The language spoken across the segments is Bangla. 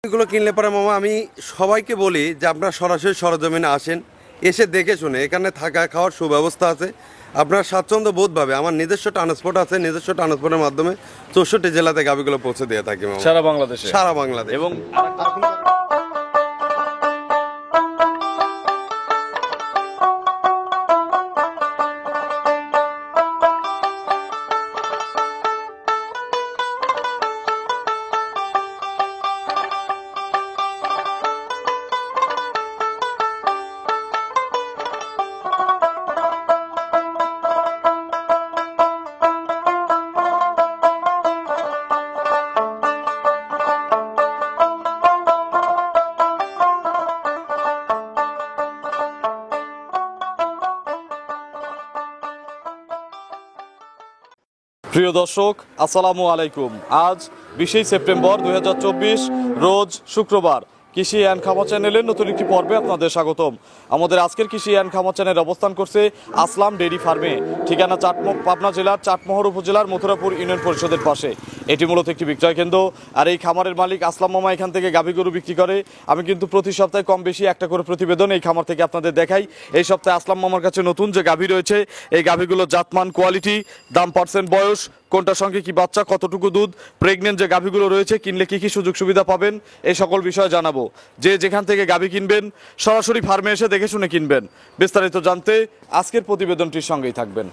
এগুলো কিনলে পরে মামা আমি সবাইকে বলি যে আপনারা সরাসরি সরজমিনে আসেন, এসে দেখে শুনে এখানে থাকা খাওয়ার সুব্যবস্থা আছে। আপনার স্বাচ্ছন্দ্য বোধভাবে আমার নিজস্ব ট্রান্সপোর্ট আছে, নিজস্ব ট্রান্সপোর্টের মাধ্যমে 64 জেলাতে গাভিগুলো পৌঁছে দিয়ে থাকি মামা, সারা বাংলাদেশে। সারা বাংলাদেশ। এবং প্রিয় দর্শক, আসসালামু আলাইকুম। আজ 20 সেপ্টেম্বর 2024 রোজ শুক্রবার। কৃষি অ্যান্ড খামার চ্যানেলের নতুন একটি পর্বে আপনাদের স্বাগতম। আমাদের আজকের কৃষি অ্যান্ড খামার চ্যানেল অবস্থান করছে আসলাম ডেইরি ফার্মে, ঠিকানা পাবনা জেলার চাটমোহর উপজেলার মথুরাপুর ইউনিয়ন পরিষদের পাশে। এটি মূলত একটি বিক্রয় কেন্দ্র, আর এই খামারের মালিক আসলাম মামা এখান থেকে গাভী গরু বিক্রি করে। আমি কিন্তু প্রতি সপ্তাহে কম বেশি একটা করে প্রতিবেদন এই খামার থেকে আপনাদের দেখাই। এই সপ্তাহে আসলাম মামার কাছে নতুন যে গাভী রয়েছে, এই গাভীগুলোর জাতমান, কোয়ালিটি, দাম, পার্সেন্ট, বয়স, কোনটার সঙ্গে কি বাচ্চা, কতটুকু দুধ, প্রেগনেন্ট যে গাভীগুলো রয়েছে, কিনলে কি কি সুযোগ সুবিধা পাবেন, এই সকল বিষয় জানাবো। যে যেখান থেকে গাভী কিনবেন সরাসরি ফার্মে এসে দেখে শুনে কিনবেন। বিস্তারিত জানতে আজকের প্রতিবেদনটির সঙ্গেই থাকবেন।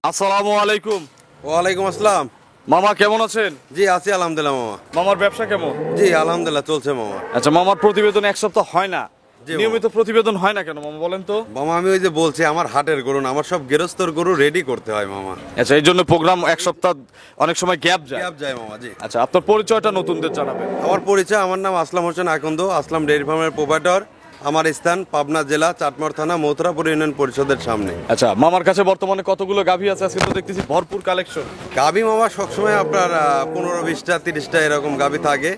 আসসালামু আলাইকুম। ওয়ালাইকুম আসসালাম। মামা কেমন আছেন? জি আছি আলহামদুলিল্লাহ মামা। মামার ব্যবসা কেমন? জি আলহামদুলিল্লাহ চলছে মামা। আচ্ছা, মামার প্রতিবেদন এক সপ্তাহ হয় না, জি মামা। নিয়মিত প্রতিবেদন হয় না কেন মামা, বলেন তো? মামা আমি ওই যে বলছি আমার হাটের গরু না, আমার সব গৃহস্থর গরু রেডি করতে হয় মামা। আচ্ছা, এই জন্য প্রোগ্রাম এক সপ্তাহ অনেক সময় গ্যাপ যায়। গ্যাপ যায় মামা। জি আচ্ছা, আপনার পরিচয়টা নতুনদের জানাবেন। আমার পরিচয়, আমার নাম আসলাম হোসেন আকন্দ, আসলাম ডেইরি ফার্মের প্রোপাইটর। আমার স্থান পাবনা জেলা চাটমোহর থানা মথুরাপুর ইউনিয়ন পরিষদের সামনে। আচ্ছা, মামার কাছে বর্তমানে কতগুলো গাভী আছে? আজকে তো দেখতেছি ভরপুর কালেকশন। গাভী মামা সবসময় আপনার 15-20টা 30টা এরকম গাভী থাকে,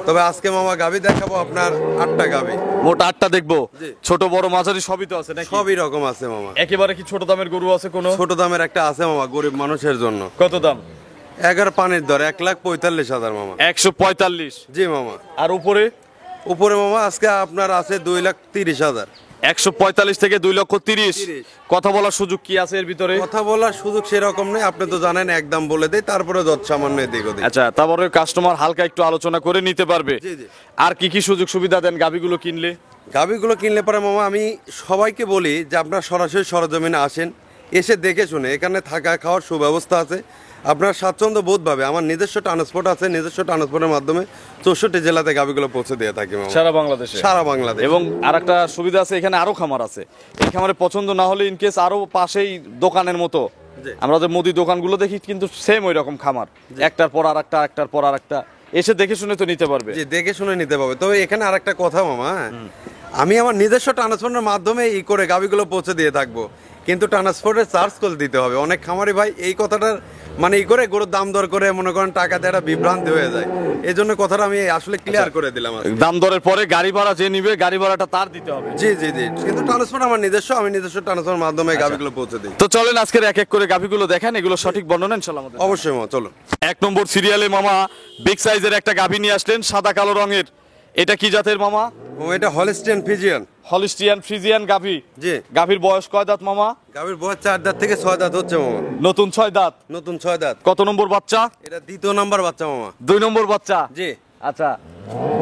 তবে আজকে মামা গাভী দেখাবো আপনার 8টা গাভী। মোট 8টা দেখবো? জি। ছোট বড় মাঝারি সবই তো আছে নাকি? সবই রকম আছে মামা। একেবারে কি ছোট দামের গরু আছে কোনো? ছোট দামের একটা আছে মামা, গরিব মানুষের জন্য। কত দাম? 11 পানির দর 1,45,000 মামা। 145? জি মামা। আর উপরে? উপরে মামা আজকে আপনার আছে 2,30,000। 145 থেকে 2,30,000। 30। কথা বলার সুযোগ কি আছে এর ভিতরে? কথা বলার সুযোগ সেরকম নেই, আপনি তো জানেন একদম বলে দেয়, তারপরে যত সামান্য এদিক ওদিক। আচ্ছা, তারপরে কাস্টমার হালকা একটু আলোচনা করে নিতে পারবে। জি জি। আর কি কি সুযোগ সুবিধা দেন গাভীগুলো কিনলে? গাভীগুলো কিনলে পরে মামা আমি সবাইকে বলি যে আপনারা সরাসরি সরজমিনে আসেন, এসে দেখে শুনে এখানে থাকা খাওয়ার সুব্যবস্থা আছে। আপনার স্বাচ্ছন্দ্য বোধভাবে আমার নিজস্ব ট্রান্সপোর্ট আছে, নিজস্ব ট্রান্সপোর্টের মাধ্যমে 64 জেলাতে গাভীগুলো পৌঁছে দিয়ে থাকি মামা, সারা বাংলাদেশে। সারা বাংলাদেশ। এবং আরেকটা সুবিধা আছে, এখানে আরো খামার আছে। এই খামারে পছন্দ না হলে ইনকেস আরো পাশেই দোকানের মতো জি। আমরা যে মুদি দোকানগুলো দেখি, কিন্তু সেম ওই রকম খামার, একটার পর আরেকটা, একটার পর আরেকটা, এসে দেখে শুনে তো নিতে পারবে। জি দেখে শুনে নিতে পারবে। তবে এখানে আরেকটা কথা মামা, আমি আমার নিজস্ব ট্রান্সপোর্টের মাধ্যমে করে গাভীগুলো পৌঁছে দিয়ে থাকবো, কিন্তু ট্রান্সপোর্টের চার্জ করে দিতে হবে। অনেক খামারি ভাই এই কথাটার মানে করে গরুর দাম দর করে মনে করেন টাকা দিয়ে একটা বিভ্রান্তি হয়ে যায়, এই জন্য কথাটা আমি আসলে ক্লিয়ার করে দিলাম আজকে। দাম দরের পরে গাড়ি ভাড়া যে নিবে, গাড়ি ভাড়াটা তার দিতে হবে। জি জি জি, কিন্তু ট্রান্সপোর্ট আমার নিজস্ব, আমি নিজস্ব ট্রান্সপোর্টের মাধ্যমে গাভীগুলো পৌঁছে দিই। তো চলেন আজকের এক এক করে গাভীগুলো দেখেন, এগুলো সঠিক বর্ণনা ইনশাআল্লাহ আমাদের। অবশ্যই মামা চলো। 1 নম্বর সিরিয়ালে মামা বিগ সাইজের একটা গাভী নিয়ে আসলেন, সাদা কালো রঙের। এটা কি জাতের মামা? ও এটা হলিস্টিয়ান ফ্রিজিয়ান। হলিস্টিয়ান ফ্রিজিয়ান গাভী। জি। গাভীর বয়স কয় দাঁত মামা? গাভীর বয়স 4 দাঁত থেকে 6 দাঁত হচ্ছে মামা। নতুন 6 দাঁত। নতুন 6 দাঁত। কত নম্বর বাচ্চা? এটা দ্বিতীয় নাম্বার বাচ্চা মামা। 2 নম্বর বাচ্চা। জি। আচ্ছা,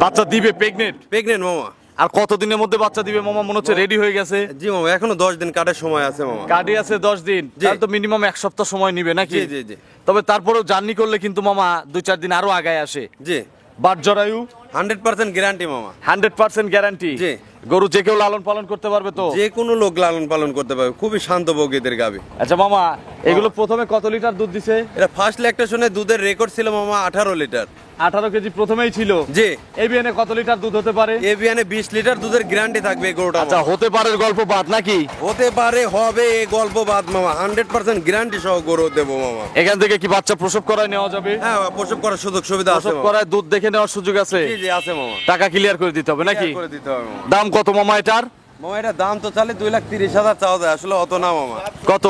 বাচ্চা দিবে প্রেগনেন্ট? প্রেগনেন্ট মামা। আর কতদিনের মধ্যে বাচ্চা দিবে মামা? মনে হচ্ছে রেডি হয়ে গেছে। জি মামা, এখনো 10 দিন কাটার সময় আছে মামা। কার্ডে আছে 10 দিন, জি। তাহলে তো মিনিমাম 1 সপ্তাহ সময় নিবে নাকি? জি জি জি। তবে তারপরেও জার্নি করলে কিন্তু মামা 2-4 দিন আরো আগায় আসে। জি। বাট জরায়ু 100% গ্যারান্টি মামা। 100% গ্যারান্টি। জি। গরু যে কেউ লালন পালন করতে পারবে তো? যে কোনো লোক লালন পালন করতে পারবে, খুবই শান্ত প্রকৃতির গাভী। আচ্ছা মামা, এগুলো প্রথমে কত লিটার দুধ দিছে? এটা ফার্স্ট ল্যাকটেশনে দুধের রেকর্ড ছিল মামা 18 লিটার। 18 কেজি প্রথমেই ছিল। জি। এবিএনে কত লিটার দুধ হতে পারে? এবিয়ানে 20 লিটার দুধের গ্যারান্টি থাকবে এই গরুটা। আচ্ছা, হতে পারে গল্প বাদ নাকি? হতে পারে, হবে, এই গল্প বাদ মামা। 100% গ্যারান্টি সহ গরু দেবো মামা। এখান থেকে কি বাচ্চা প্রসব করায় নেওয়া যাবে? হ্যাঁ, প্রসব করার সুযোগ সুবিধা আছে প্রসব মামা। করায় দুধ দেখে নেওয়ার সুযোগ আছে? জি জি আছে মামা। টাকা ক্লিয়ার করে দিতে হবে নাকি? ক্লিয়ার করে দিতে হবে মামা। দাম কত মামা এটার? মামা এটা দাম তো চালে 2,30,000 চাওয়া যায়, আসলে অত না মামা, কত?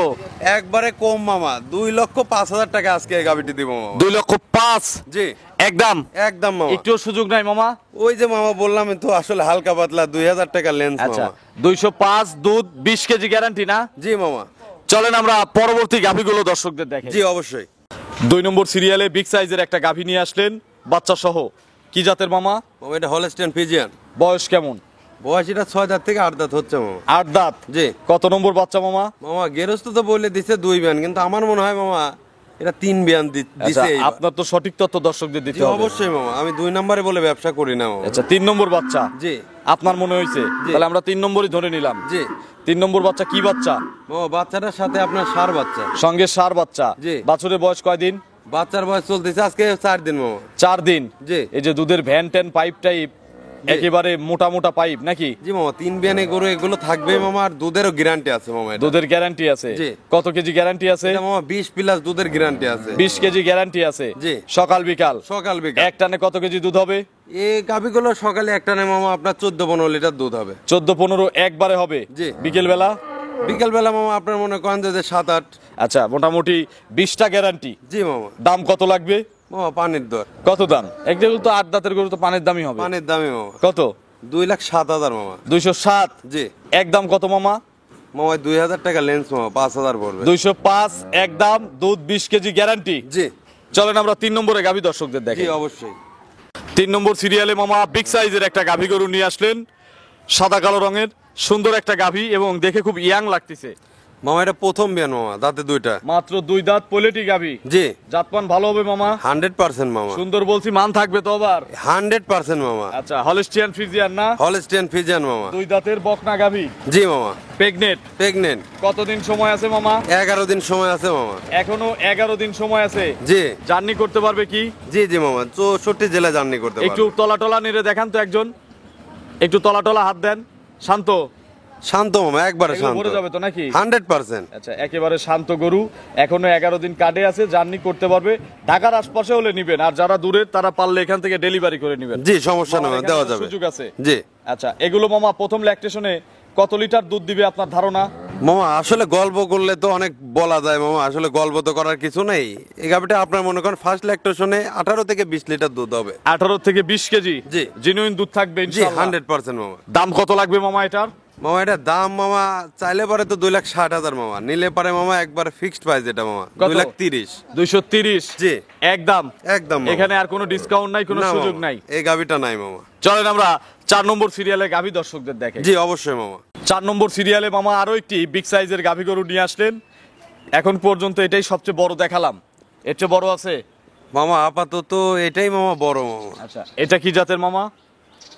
একবারে কম মামা, 2,05,000 টাকা আজকে এই গাবিটি দিব মামা। 2,05,000 জি একদম। একদম মামা। একটু সুযোগ নাই মামা? ওই যে মামা বললাম তো, আসলে হালকা পাতলা 2,000 টাকা লেন্স আচ্ছা, মামা। 205 দুধ 20 কেজি গ্যারান্টি না? জি মামা। চলেন আমরা পরবর্তী গাভীগুলো দর্শকদের দেখাই। জি অবশ্যই। 2 নম্বর সিরিয়ালে বিগ সাইজের একটা গাভী নিয়ে আসলেন বাচ্চা সহ, কি জাতের মামা? মামা এটা হলস্টেইন ফ্রিজিয়ান। বয়স কেমন? বয়স এটা 6 দাঁত থেকে 8 দাঁত হচ্ছে মামা। 8 দাঁত। জি। কত নম্বর বাচ্চা মামা? মামা গেরস্ত তো বলে দিছে 2 বিয়ান, কিন্তু আমার মনে হয় মামা এটা 3 বিয়ান আচ্ছা, দিছে এইবার। আপনার তো সঠিক তথ্য দর্শকদের দিতে জি হবে। অবশ্যই মামা, আমি 2 নম্বরে বলে ব্যবসা করি না মামা। আচ্ছা, 3 নম্বর বাচ্চা জি আপনার মনে হয়েছে? তাহলে আমরা 3 নম্বরই ধরে নিলাম। জি 3 নম্বর বাচ্চা কি বাচ্চা? মামা বাচ্চাটার সাথে আপনার ষাঁড় বাচ্চা। সঙ্গে সার বাচ্চা। জি। বাছুরের বয়স কয়দিন? বাচ্চার বয়স চলতেছে আজকে 4 দিন মামা। 4 দিন। জি। এই যে দুধের ভ্যান ট্যান পাইপ টাইপ, একেবারে মোটা মোটা পাইপ নাকি? জি মামা, 3 বিয়ানে গরু এগুলো থাকবে মামা, আর দুধেরও গ্যারান্টি আছে মামা এটা। দুধের গ্যারান্টি আছে? জি। কত কেজি গ্যারান্টি আছে? এটা মামা 20 প্লাস দুধের গ্যারান্টি আছে। 20 কেজি গ্যারান্টি আছে। জি। সকাল বিকাল সকাল বিকাল এক টানে কত কেজি দুধ হবে? এই গাভিগুলো সকালে একটা নেই মামা, আপনার 14-15 লিটার দুধ হবে। 14-15 একবারে হবে? জি। বিকেল বেলা? বিকেল বেলা মামা আপনার মনে করেন যে 7-8। আচ্ছা, মোটামুটি 20টা গ্যারান্টি। জি মামা। দাম কত লাগবে মামা পানির দর। কত দাম? এক যেগুলো তো 8 দাঁতের গরু তো পানির দামই হবে। পানির দামে মামা কত? 2,07,000 মামা। 207। জি একদম কত মামা? মামা 2,000 টাকা লেন্স মামা, 5,000 পড়বে। 205 একদম, দুধ 20 কেজি গ্যারান্টি। জি চলেন আমরা 3 নম্বরে গাভী দর্শকদের জি দেখি। অবশ্যই। 3 নম্বর সিরিয়ালে মামা বিগ সাইজের একটা গাভী গরু নিয়ে আসলেন, সাদা কালো রঙের সুন্দর একটা গাভী, এবং দেখে খুব ইয়াং লাগতেছে। মামা এটা প্রথম বিয়ান মামা, দাঁতে 2টা। মাত্র 2 দাঁত পোলেটি গাভী। জি জাতমান ভালো হবে মামা? 100% মামা। সুন্দর বলছি, মান থাকবে তো আবার? 100% মামা। আচ্ছা, হলস্টিয়ান ফ্রিজিয়ান না? হলস্টেইন ফ্রিজিয়ান মামা। 2 দাঁতের বকনা গাভী, জি মামা। প্রেগনেট। প্রেগনেন্ট। কতদিন সময় আছে মামা? 11 দিন সময় আছে মামা। এখনো 11 দিন সময় আছে। জি জার্নি করতে পারবে কি? জি জি মামা, 64 জেলা জার্নি করতে একটু পারবে। তলা টলা নেড়ে দেখান তো একজন, একটু তলা টলা হাত দেন। শান্ত? শান্ত মামা, একবারে এগুলো শান্ত। ভরে যাবে তো নাকি? 100%। আচ্ছা, একেবারে শান্ত গরু, এখনো 11 দিন কাটে আছে, জার্নি করতে পারবে। ঢাকার আশপাশে হলে নিবেন, আর যারা দূরের তারা পারলে এখান থেকে ডেলিভারি করে নিবেন। জি সমস্যা মামার নেই, এখানে দেওয়া তো যাবে। সুযোগ আছে। জি আচ্ছা, এগুলো মামা প্রথম ল্যাকটেশনে কত লিটার দুধ দিবে আপনার ধারণা? মামা আসলে গল্প করলে তো অনেক বলা যায় মামা, আসলে গল্প তো করার কিছু নেই। এই গাভিটা আপনার মনে করেন ফার্স্ট ল্যাকটেশনে 18 থেকে 20 লিটার দুধ হবে। 18 থেকে 20 কেজি? জি। জেনুইন দুধ থাকবে জি ইনশাআল্লাহ? 100% মামা। দাম কত লাগবে মামা এটার? মামা এটা দাম মামা চাইলে পারে তো 2,60,000 মামা, নিলে পারে মামা একবার ফিক্সড প্রাইস এটা মামা, কত? 2,30,000। 230? জি একদম? একদম মামা। এখানে আর কোনো ডিসকাউন্ট নাই, কোনো না সুযোগ মামা, নাই? এই গাভিটা নাই মামা। চলেন আমরা 4 নম্বর সিরিয়ালে গাভী দর্শকদের দেখে। জি অবশ্যই মামা। 4 নম্বর সিরিয়ালে মামা আরো একটি বিগ সাইজের গাভী গরু নিয়ে আসলেন। এখন পর্যন্ত এটাই সবচেয়ে বড় দেখালাম, এর চেয়ে বড় আছে? মামা আপাতত এটাই মামা বড় মামা। আচ্ছা, এটা কি জাতের মামা?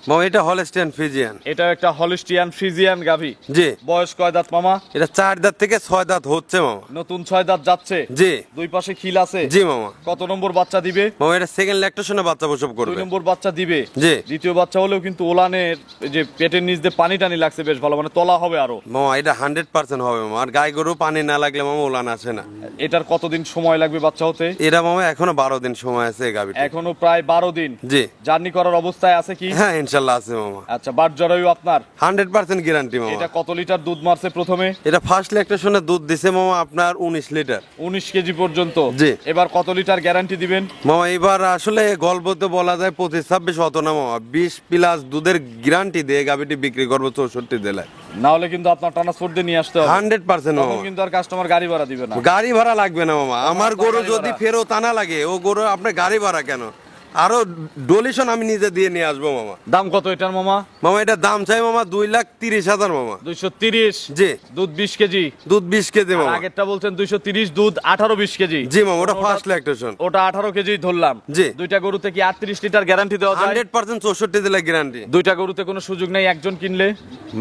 মামা এটা হলস্টেইন ফ্রিজিয়ান। এটা একটা হলিস্টিয়ান ফ্রিজিয়ান গাভী। জি বয়স কয় দাঁত মামা? এটা 4 দাঁত থেকে 6 দাঁত হচ্ছে মামা। নতুন 6 দাঁত যাচ্ছে? জি দুই পাশে খিল আছে? জি মামা। কত নম্বর বাচ্চা দিবে? মামা এটা সেকেন্ড ল্যাকটেশনে বাচ্চা প্রসব 2 করবে। নম্বর বাচ্চা দিবে? জি দ্বিতীয় বাচ্চা হলেও কিন্তু ওলানের এই যে পেটের নিচ দিয়ে পানি টানি লাগছে বেশ ভালো, মানে তলা হবে আরো। মামা এটা 100% হবে মামা, আর গাই গরু পানি না লাগলে মামা ওলান আসে না। এটার কতদিন সময় লাগবে বাচ্চা হতে? এটা মামা এখনো 12 দিন সময় আছে এই গাভিটা। এখনো প্রায় 12 দিন। জি জার্নি করার অবস্থায় আছে কি? হ্যাঁ ইনশাল্লাহ আছে মামা। আচ্ছা, বাট জরায়ু আপনার? 100% গ্যারান্টি মামা। এটা কত লিটার দুধ মারছে প্রথমে? এটা ফার্স্ট ল্যাকটেশনে দুধ দিছে মামা আপনার 19 লিটার। 19 কেজি পর্যন্ত? জি। এবার কত লিটার গ্যারান্টি দিবেন? মামা এবার আসলে গল্পতে বলা যায় 25-26 অত না মামা, 20 প্লাস দুধের গ্যারান্টি দিয়ে গাভিটি বিক্রি করবো 64 জেলায়। না হলে কিন্তু আপনার ট্রান্সপোর্ট দিয়ে নিয়ে আসতে হবে। 100% তখন মামা। কিন্তু আর কাস্টমার গাড়ি ভাড়া দিবে না। গাড়ি ভাড়া লাগবে না মামা, আমার গরু গাড়ি যদি ভাড়া। ফেরত আনা লাগে, ও গরু আপনার গাড়ি ভাড়া কেন, আরো ডোনেশন আমি নিজে দিয়ে নিয়ে আসবো মামা। দাম কত এটার মামা? মামা এটা দাম চাই মামা 2,30,000 মামা। 230? জি দুধ 20 কেজি? দুধ 20 কেজি আর মামা। আগেরটা বলছেন 230, দুধ 18-20 কেজি? জি মামা, ওটা ফার্স্ট ল্যাকটেশন। ওটা 18 কেজি ধরলাম। জি। দুইটা গরুতে কি 38 লিটার গ্যারান্টি দেওয়া যায়? 100% 64 জেলা গ্যারান্টি। দুইটা গরুতে কোনো সুযোগ নেই একজন কিনলে?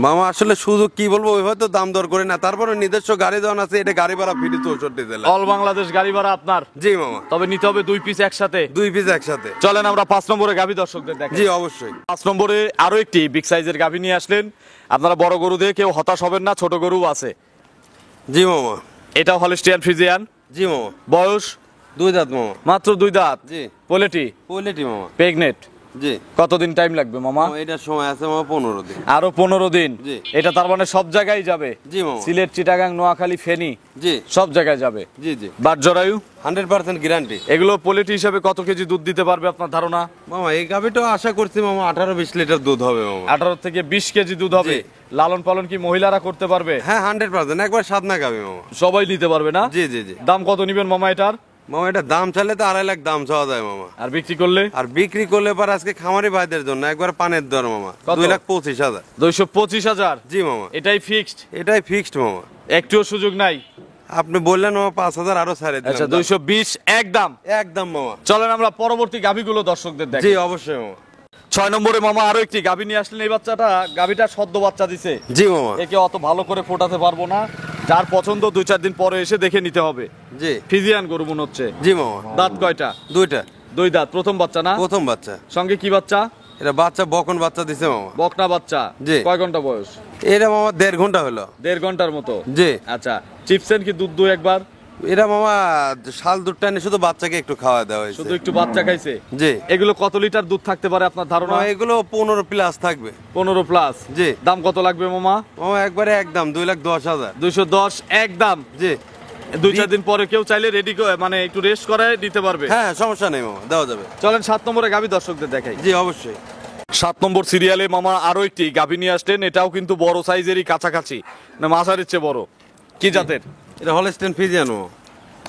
মামা আসলে শুধু কি বলবো, ওই হয়তো দাম দর করে না, তারপরে নিজস্ব গাড়ি দেওয়ান আছে, এটা গাড়ি ভাড়া ফ্রি 64 জেলা। অল বাংলাদেশ গাড়ি ভাড়া আপনার? জি মামা। তবে নিতে হবে 2 পিস একসাথে। 2 পিস একসাথে। চলেন আমরা 5 নম্বরে গাভী দর্শকদের দেখি। জি অবশ্যই। 5 নম্বরে আরো একটি বিগ সাইজের গাভী নিয়ে আসলেন। আপনারা বড় গরু দিয়ে কেউ হতাশ হবেন না, ছোট গরু আছে। জি মামা। এটা হলিস্টিয়ান ফ্রিজিয়ান। জি মামা। বয়স? 2 দাঁত মামা। মাত্র 2 দাঁত। জি। পোলেটি? পোলেটি মামা। প্রেগনেট? জি। কতদিন টাইম লাগবে মামা? মামা এটার সময় আছে মামা 15 দিন। আরো 15 দিন। জি। এটা তার মানে সব জায়গায় যাবে? জি মামা। সিলেট, চিটাগাং, নোয়াখালী, ফেনী জি সব জায়গায় যাবে। জি জি। বাট জরায়ু 100% গ্যারান্টি। এগুলো পোলেটি হিসাবে কত কেজি দুধ দিতে পারবে আপনার ধারণা? মামা এই গাভিটা আশা করছি মামা 18-20 লিটার দুধ হবে মামা। 18 থেকে 20 কেজি দুধ হবে। জি। লালন পালন কি মহিলারা করতে পারবে? হ্যাঁ 100% একবার সাদনা গাভি মামা। সবাই নিতে পারবে না? জি জি জি। দাম কত নিবেন মামা এটার? মামা এটা দাম চাইলে তো 2.5 লাখ দাম চাওয়া যায় মামা। আর বিক্রি করলে? আর বিক্রি করলে পর আজকে খামারি ভাইদের জন্য একবার পানের দর মামা কত? 2,25,000। 225,000। জি মামা। এটাই ফিক্সড? এটাই ফিক্সড মামা। একটুও সুযোগ নাই? আপনি বললেন মামা 5,000 আরো ছাড়ে দিলাম। আচ্ছা 220 একদম। একদম মামা। চলেন আমরা পরবর্তী গাভিগুলো দর্শকদের জি দেখি। অবশ্যই মামা। 6 নম্বরে মামা আরো একটি গাভি নিয়ে আসলেন। এই বাচ্চাটা গাভিটা সদ্য বাচ্চা দিছে। জি মামা। একে অত ভালো করে ফোটাতে পারবো না, যার পছন্দ 2-4 দিন পরে এসে দেখে নিতে হবে। জি ফিজিয়ান গরু মনে হচ্ছে। জি মামা। দাঁত কয়টা? দুইটা। 2 দাঁত। প্রথম বাচ্চা না? প্রথম বাচ্চা। সঙ্গে কি বাচ্চা? এটা বাচ্চা বকন বাচ্চা দিছে মামা। বকনা বাচ্চা। জি। কয় ঘন্টা বয়স? এটা মামা 1.5 ঘন্টা হলো। 1.5 ঘন্টার মতো। জি। আচ্ছা চিপসেন কি দুধ দুই একবার? এটা মামা শাল দুধটা নিয়ে শুধু বাচ্চাকে একটু খাওয়া দেওয়া হয়েছে। শুধু একটু বাচ্চা খাইছে? জি। এগুলো কত লিটার দুধ থাকতে পারে আপনার ধারণা? মামা এগুলো 15 প্লাস থাকবে। 15 প্লাস। জি। দাম কত লাগবে মামা? মামা একবারে একদম 2,10,000। 210 একদম। জি। 2-4 দিন পরে কেউ চাইলে রেডি মানে একটু রেস্ট করায় দিতে পারবে। হ্যাঁ সমস্যা নেই মামা, দেওয়া যাবে। চলেন 7 নম্বরে গাভি দর্শকদের দেখাই। জি অবশ্যই। 7 নম্বর সিরিয়ালে মামা আরো একটি গাভি নিয়ে আসলেন। এটাও কিন্তু বড় সাইজেরই, কাছাকাছি না মাঝারির চেয়ে বড়। কি জাতের? এটা হলস্টেইন ফ্রিজিয়ান মামা।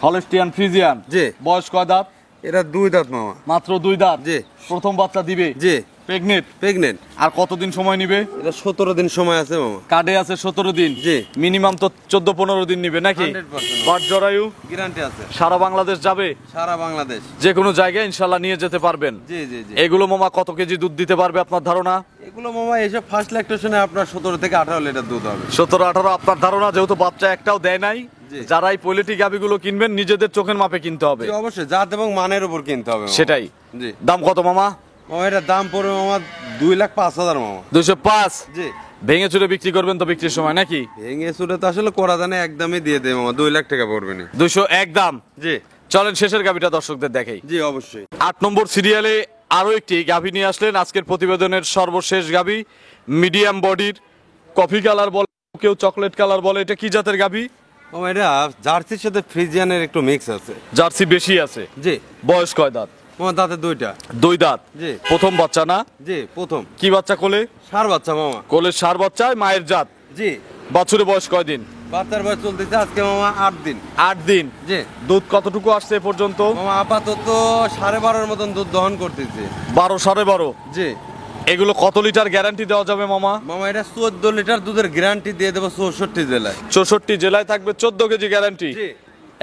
Holstein Friesian. জি। বয়স কয় দাঁত? এটা 2 দাঁত মামা। মাত্র 2 দাঁত। জি। প্রথম বাচ্চা দিবে? জি। প্রেগনেন্ট? প্রেগনেন্ট। আর কতদিন সময় নিবে? এটা 17 দিন সময় আছে মামা। কার্ডে আছে 17 দিন। জি। মিনিমাম তো 14-15 দিন নিবে নাকি? 100% বাট জরায়ু গ্যারান্টি আছে। সারা বাংলাদেশ যাবে? সারা বাংলাদেশ। যে কোনো জায়গায় ইনশাল্লাহ নিয়ে যেতে পারবেন। জি জি জি। এগুলো মামা কত কেজি দুধ দিতে পারবে আপনার ধারণা? এগুলো মামা এসব ফার্স্ট ল্যাকটেশনে আপনার 17 থেকে 18 লিটার দুধ হবে। 17-18 আপনার ধারণা, যেহেতু বাচ্চা একটাও দেয় নাই। জি। যারা এই পোলেট্রি গাভিগুলো কিনবেন নিজেদের চোখের মাপে কিনতে হবে। জি অবশ্যই, জাত এবং মানের উপর কিনতে হবে মামা। সেটাই। জি। দাম কত মামা? মামা এটা দাম পড়বে মামা 2,05,000 মামা। 205। জি। ভেঙে চুরে বিক্রি করবেন তো বিক্রির সময় নাকি? ভেঙে চুরে তো আসলে করা জানে একদমই দিয়ে দেয় মামা, 2 লাখ টাকা পড়বে না। 201 দাম। জি। চলেন শেষের গাভিটা দর্শকদের দেখাই। জি অবশ্যই। 8 নম্বর সিরিয়ালে আরো একটি গাভি নিয়ে আসলেন। আজকের প্রতিবেদনের সর্বশেষ গাভি, মিডিয়াম বডির, কফি কালার বলে, কেউ চকলেট কালার বলে। এটা কি জাতের গাভি? মামা এটা জার্সির সাথে ফ্রিজিয়ানের একটু মিক্স আছে। জার্সি বেশি আছে। জি। বয়স কয় দাঁত? মামা দাঁতে 2টা। 2 দাঁত। জি। প্রথম বাচ্চা না? জি প্রথম। কি বাচ্চা কোলে? ষাঁড় বাচ্চা মামা। কোলে ষাঁড় বাচ্চা, মায়ের জাত। জি। বাছুরের বয়স কয় দিন? বাচ্চার বয়স চলতেছে আজকে মামা 8 দিন। 8 দিন। জি। দুধ কতটুকু আসছে এ পর্যন্ত? মামা আপাতত 12.5 মতন দুধ দহন করতেছে। 12 12.5। জি। এগুলো কত লিটার গ্যারান্টি দেওয়া যাবে মামা? মামা এটা 14 লিটার দুধের গ্যারান্টি দিয়ে দেবো 64 জেলায়। 64 জেলায় থাকবে 14 কেজি গ্যারান্টি। জি।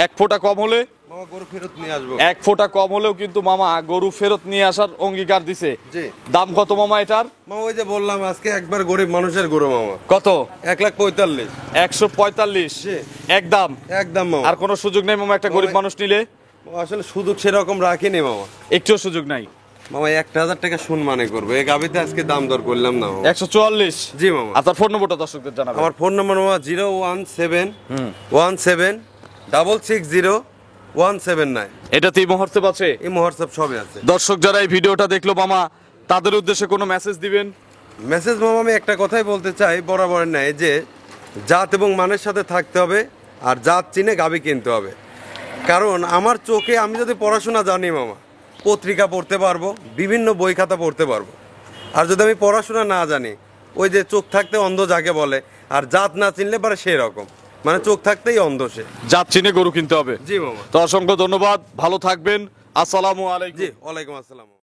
1 ফোঁটা কম হলে? মামা গরু ফেরত নিয়ে আসবো। 1 ফোঁটা কম হলেও কিন্তু মামা গরু ফেরত নিয়ে আসার অঙ্গীকার দিছে। জি। দাম কত মামা এটার? মামা ওই যে বললাম আজকে একবার গরিব মানুষের গরু মামা। কত? 1,45,000। 145। জি। একদম। একদম মামা। আর কোনো সুযোগ নেই মামা একটা গরিব মানুষ নিলে? মামা আসলে সুযোগ সেরকম রাখিনি মামা। একটুও সুযোগ নাই? মামা 1,000 টাকা সম্মানে করবো, এই গাবিতে আজকে দাম দর করলাম না মামা। 144। জি মামা। আপনার ফোন নম্বরটা দর্শকদের জানাবেন। আমার ফোন নম্বর মামা 01717160179। এটাতেই মুহূর্তে পাচ্ছে। এই হোয়াটসঅ্যাপ সবই আছে। দর্শক যারা এই ভিডিওটা দেখলো মামা, তাদের উদ্দেশ্যে কোনো মেসেজ দিবেন? মেসেজ মামা আমি একটা কথাই বলতে চাই বরাবর নেয় যে জাত এবং মানের সাথে থাকতে হবে, আর জাত চিনে গাবি কিনতে হবে। কারণ আমার চোখে আমি যদি পড়াশোনা জানি মামা, পত্রিকা পড়তে পারবো, বিভিন্ন বই খাতা পড়তে পারবো। আর যদি আমি পড়াশোনা না জানি, ওই যে চোখ থাকতে অন্ধ যাকে বলে, আর জাত না চিনলে পারে সেই রকম, মানে চোখ থাকতেই অন্ধ সে। জাত চিনে গরু কিনতে হবে। জি মামা। তো অসংখ্য ধন্যবাদ, ভালো থাকবেন। আসসালামু আলাইকুম। জি ওয়ালাইকুম আসসালাম।